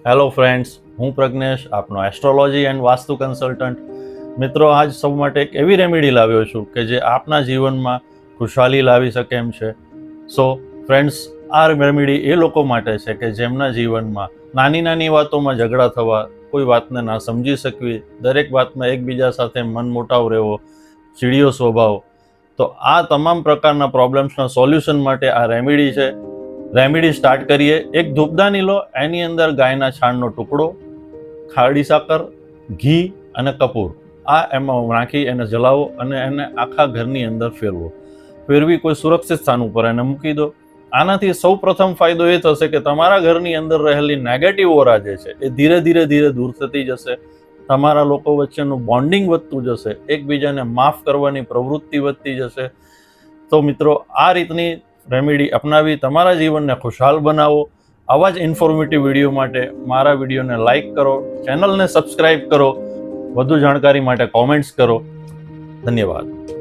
Hello friends, હું પ્રજ્ઞેશ, આપનો astrology and vastu consultant. મિત્રો, આજ સૌ માટે એક એવી રેમેડી લાવ્યો છું કે જે આપના જીવનમાં ખુશહાલી લાવી શકે એમ છે. સો ફ્રેન્ડ્સ, આ રેમેડી એ લોકો માટે છે કે જેમના જીવનમાં નાની નાની વાતોમાં ઝઘડા થવા, કોઈ વાતને ના સમજી શકવી, દરેક વાતમાં એકબીજા સાથે મનમોટાવ રહેવો, ચીડિયો સ્વભાવ. તો આ તમામ પ્રકારના પ્રોબ્લેમ્સના સોલ્યુશન માટે આ રેમેડી છે. રેમેડી સ્ટાર્ટ કરીએ. એક ધૂપદાની લો, એની અંદર ગાયના છાણનો ટુકડો, ખાડી સાકર, ઘી અને કપૂર આ એમાં નાખી એને જલાવો અને એને આખા ઘરની અંદર ફેરવી કોઈ સુરક્ષિત સ્થાન ઉપર એને મૂકી દો. આનાથી સૌ પ્રથમ ફાયદો એ થશે કે તમારા ઘરની અંદર રહેલી નેગેટિવ ઓરા જે છે એ ધીરે ધીરે દૂર થતી જશે. તમારા લોકો વચ્ચેનું બોન્ડિંગ વધતું જશે, એકબીજાને માફ કરવાની પ્રવૃત્તિ વધતી જશે. તો મિત્રો, આ રીતની રેમેડી અપનાવી તમારા જીવનને ખુશહાલ બનાવો. આવા જ ઇન્ફોર્મેટિવ વિડીયો માટે મારા વિડીયોને લાઈક કરો, ચેનલને સબસ્ક્રાઈબ કરો, વધુ જાણકારી માટે કોમેન્ટ્સ કરો. ધન્યવાદ.